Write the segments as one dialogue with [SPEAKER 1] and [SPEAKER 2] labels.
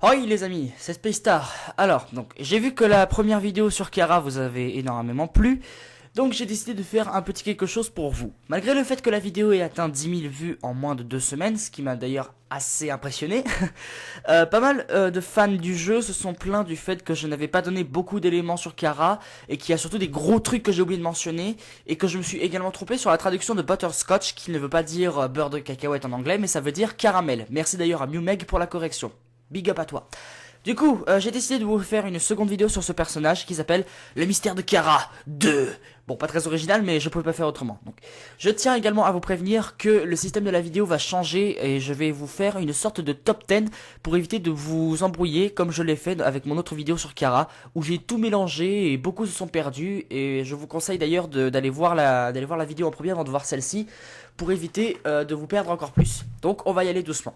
[SPEAKER 1] Hoi les amis, c'est Space Star. Alors, donc, j'ai vu que la première vidéo sur Kara vous avait énormément plu, donc j'ai décidé de faire un petit quelque chose pour vous. Malgré le fait que la vidéo ait atteint 10 000 vues en moins de 2 semaines, ce qui m'a d'ailleurs assez impressionné, pas mal de fans du jeu se sont plaints du fait que je n'avais pas donné beaucoup d'éléments sur Kara, et qu'il y a surtout des gros trucs que j'ai oublié de mentionner, et que je me suis également trompé sur la traduction de Butterscotch, qui ne veut pas dire beurre de cacahuète en anglais, mais ça veut dire caramel. Merci d'ailleurs à Mewmeg pour la correction. Big up à toi. Du coup, j'ai décidé de vous faire une seconde vidéo sur ce personnage qui s'appelle Le Mystère de Kara 2. Bon, pas très original, mais je pouvais pas faire autrement. Donc, je tiens également à vous prévenir que le système de la vidéo va changer et je vais vous faire une sorte de top 10 pour éviter de vous embrouiller comme je l'ai fait avec mon autre vidéo sur Kara où j'ai tout mélangé et beaucoup se sont perdus et je vous conseille d'ailleurs d'aller voir la vidéo en premier avant de voir celle-ci pour éviter de vous perdre encore plus. Donc, on va y aller doucement.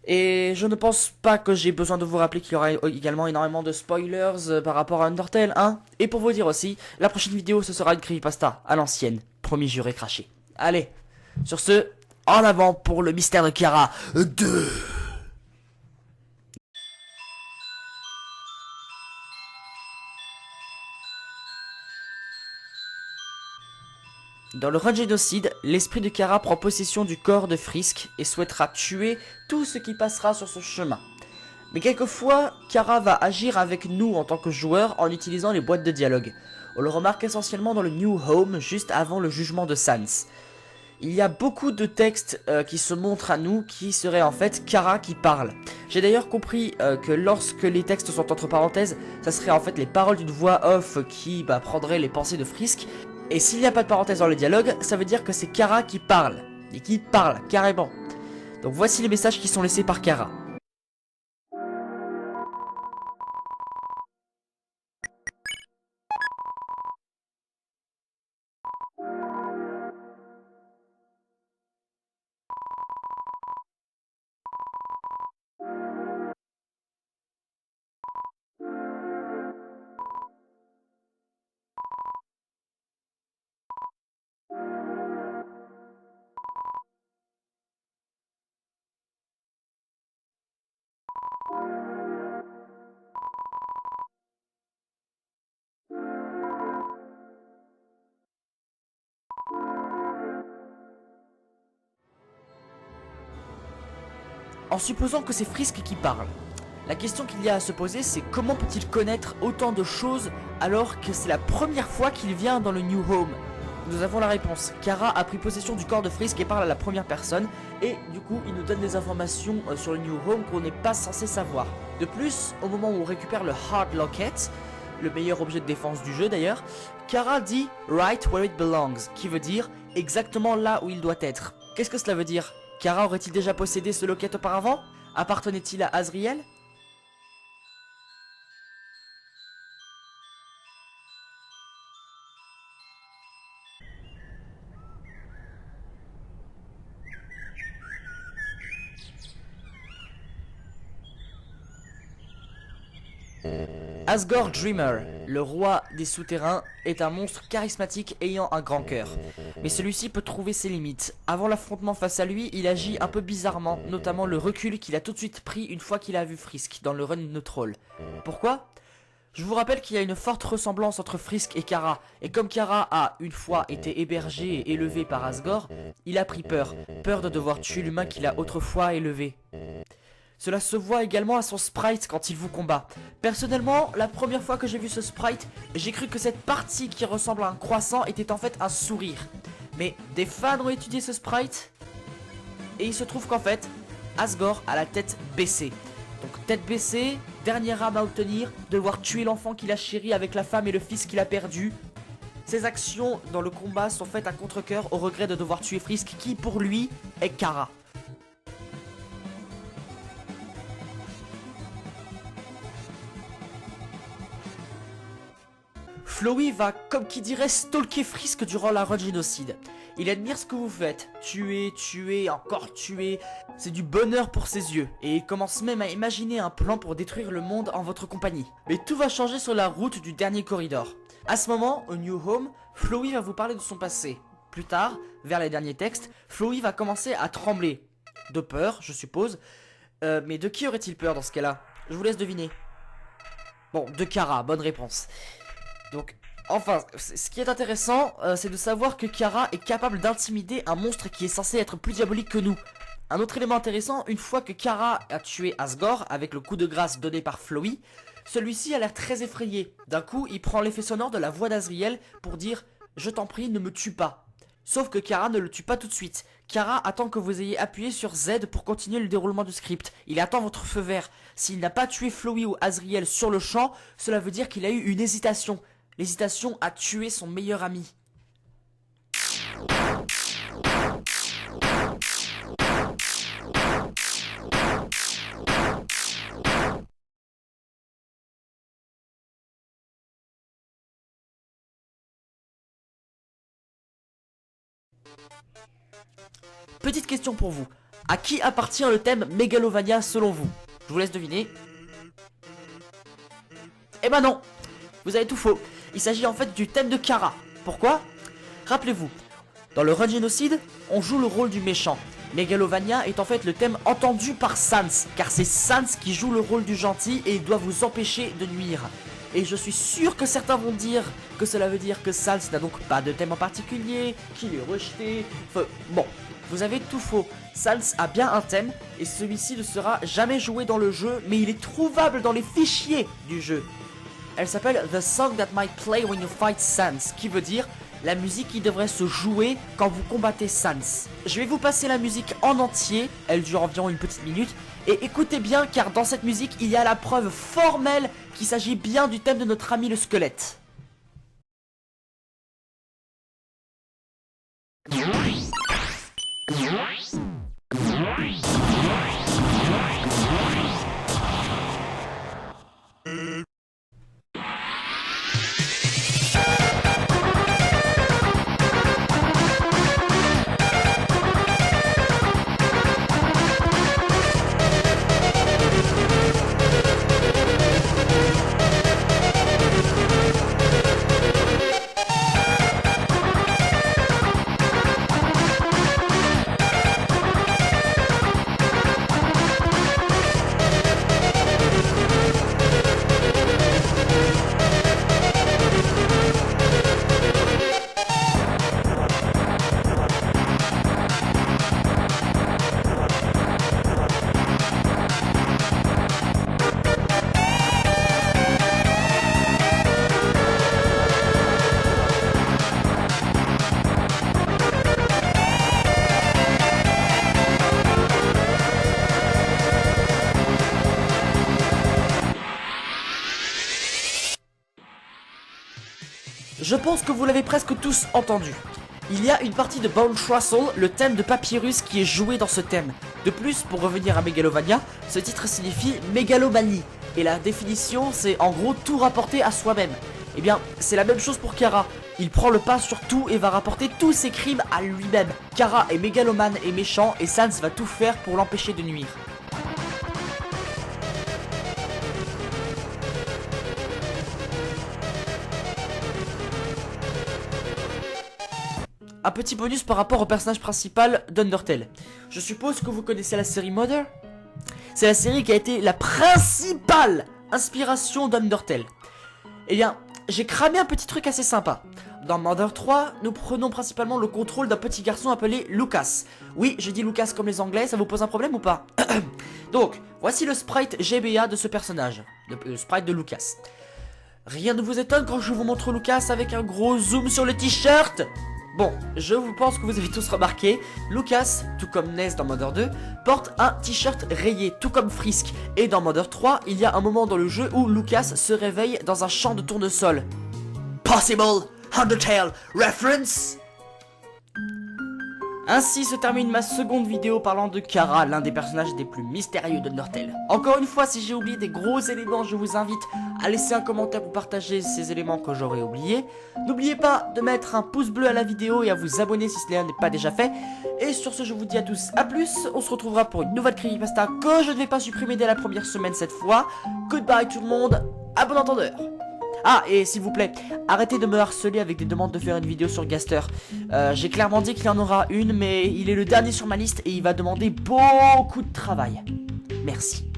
[SPEAKER 1] Et je ne pense pas que j'ai besoin de vous rappeler qu'il y aura également énormément de spoilers par rapport à Undertale, hein. Et pour vous dire aussi, la prochaine vidéo ce sera une creepypasta à l'ancienne, promis juré craché. Allez, sur ce, en avant pour le mystère de Kara 2. Dans le run génocide, l'esprit de Kara prend possession du corps de Frisk et souhaitera tuer tout ce qui passera sur son chemin. Mais quelquefois, Kara va agir avec nous en tant que joueurs en utilisant les boîtes de dialogue. On le remarque essentiellement dans le New Home, juste avant le jugement de Sans. Il y a beaucoup de textes qui se montrent à nous qui seraient en fait Kara qui parle. J'ai d'ailleurs compris que lorsque les textes sont entre parenthèses, ça serait en fait les paroles d'une voix off qui prendrait les pensées de Frisk. Et s'il n'y a pas de parenthèse dans le dialogue, ça veut dire que c'est Kara qui parle. Et qui parle, carrément. Donc voici les messages qui sont laissés par Kara. En supposant que c'est Frisk qui parle, la question qu'il y a à se poser, c'est comment peut-il connaître autant de choses alors que c'est la première fois qu'il vient dans le New Home? Nous avons la réponse. Kara a pris possession du corps de Frisk et parle à la première personne, et du coup il nous donne des informations sur le New Home qu'on n'est pas censé savoir. De plus, au moment où on récupère le Hard Locket, le meilleur objet de défense du jeu d'ailleurs, Kara dit « right where it belongs », qui veut dire exactement là où il doit être. Qu'est-ce que cela veut dire? Kara aurait-il déjà possédé ce locket auparavant? Appartenait-il à Azriel? Asgore Dreamer, le roi des souterrains, est un monstre charismatique ayant un grand cœur. Mais celui-ci peut trouver ses limites. Avant l'affrontement face à lui, il agit un peu bizarrement, notamment le recul qu'il a tout de suite pris une fois qu'il a vu Frisk dans le run de Troll. Pourquoi? Je vous rappelle qu'il y a une forte ressemblance entre Frisk et Kara, et comme Kara a une fois été hébergé et élevé par Asgore, il a pris peur de devoir tuer l'humain qu'il a autrefois élevé. Cela se voit également à son sprite quand il vous combat. Personnellement, la première fois que j'ai vu ce sprite, j'ai cru que cette partie qui ressemble à un croissant était en fait un sourire. Mais des fans ont étudié ce sprite, et il se trouve qu'en fait, Asgore a la tête baissée. Donc tête baissée, dernière âme à obtenir, devoir tuer l'enfant qu'il a chéri avec la femme et le fils qu'il a perdu. Ses actions dans le combat sont faites à contre-cœur au regret de devoir tuer Frisk qui pour lui est Kara. Flowey va, comme qui dirait, stalker Frisk durant la run génocide. Il admire ce que vous faites. Tuer, tuer, encore tuer. C'est du bonheur pour ses yeux. Et il commence même à imaginer un plan pour détruire le monde en votre compagnie. Mais tout va changer sur la route du dernier corridor. À ce moment, au New Home, Flowey va vous parler de son passé. Plus tard, vers les derniers textes, Flowey va commencer à trembler. De peur, je suppose. Mais de qui aurait-il peur dans ce cas-là? Je vous laisse deviner. Bon, de Kara, bonne réponse. Donc, enfin, ce qui est intéressant, c'est de savoir que Kara est capable d'intimider un monstre qui est censé être plus diabolique que nous. Un autre élément intéressant, une fois que Kara a tué Asgore avec le coup de grâce donné par Flowey, celui-ci a l'air très effrayé. D'un coup, il prend l'effet sonore de la voix d'Azriel pour dire « Je t'en prie, ne me tue pas ». Sauf que Kara ne le tue pas tout de suite. Kara attend que vous ayez appuyé sur Z pour continuer le déroulement du script. Il attend votre feu vert. S'il n'a pas tué Flowey ou Azriel sur le champ, cela veut dire qu'il a eu une hésitation. L'hésitation à tuer son meilleur ami. Petite question pour vous. À qui appartient le thème Megalovania selon vous? Je vous laisse deviner. Eh ben non, vous avez tout faux. Il s'agit en fait du thème de Kara. Pourquoi? Rappelez-vous, dans le Run Génocide, on joue le rôle du méchant. Megalovania est en fait le thème entendu par Sans, car c'est Sans qui joue le rôle du gentil et il doit vous empêcher de nuire. Et je suis sûr que certains vont dire que cela veut dire que Sans n'a donc pas de thème en particulier, qu'il est rejeté. Enfin, bon, vous avez tout faux. Sans a bien un thème et celui-ci ne sera jamais joué dans le jeu, mais il est trouvable dans les fichiers du jeu. Elle s'appelle The Song That Might Play When You Fight Sans, qui veut dire la musique qui devrait se jouer quand vous combattez Sans. Je vais vous passer la musique en entier, elle dure environ une petite minute, et écoutez bien car dans cette musique il y a la preuve formelle qu'il s'agit bien du thème de notre ami le squelette. Je pense que vous l'avez presque tous entendu. Il y a une partie de Bone Trussell, le thème de Papyrus, qui est joué dans ce thème. De plus, pour revenir à Megalovania, ce titre signifie mégalomanie. Et la définition, c'est en gros tout rapporter à soi-même. Eh bien, c'est la même chose pour Kara. Il prend le pas sur tout et va rapporter tous ses crimes à lui-même. Kara est mégalomane et méchant et Sans va tout faire pour l'empêcher de nuire. Un petit bonus par rapport au personnage principal d'Undertale. Je suppose que vous connaissez la série Mother. C'est la série qui a été la principale inspiration d'Undertale. Eh bien, j'ai cramé un petit truc assez sympa. Dans Mother 3, nous prenons principalement le contrôle d'un petit garçon appelé Lucas. Oui, je dis Lucas comme les Anglais, ça vous pose un problème ou pas? Donc, voici le sprite GBA de ce personnage, le sprite de Lucas. Rien ne vous étonne quand je vous montre Lucas avec un gros zoom sur le t-shirt. Bon, je vous pense que vous avez tous remarqué, Lucas, tout comme Ness dans Mother 2, porte un t-shirt rayé, tout comme Frisk. Et dans Mother 3, il y a un moment dans le jeu où Lucas se réveille dans un champ de tournesol. Possible Undertale reference. Ainsi se termine ma seconde vidéo parlant de Kara, l'un des personnages les plus mystérieux d'Undertale. Encore une fois, si j'ai oublié des gros éléments, je vous invite à laisser un commentaire pour partager ces éléments que j'aurais oubliés. N'oubliez pas de mettre un pouce bleu à la vidéo et à vous abonner si cela n'est pas déjà fait. Et sur ce, je vous dis à tous à plus, on se retrouvera pour une nouvelle creepypasta que je ne vais pas supprimer dès la première semaine cette fois. Goodbye tout le monde, à bon entendeur. Ah, et s'il vous plaît, arrêtez de me harceler avec des demandes de faire une vidéo sur Gaster. J'ai clairement dit qu'il y en aura une, mais il est le dernier sur ma liste et il va demander beaucoup de travail. Merci.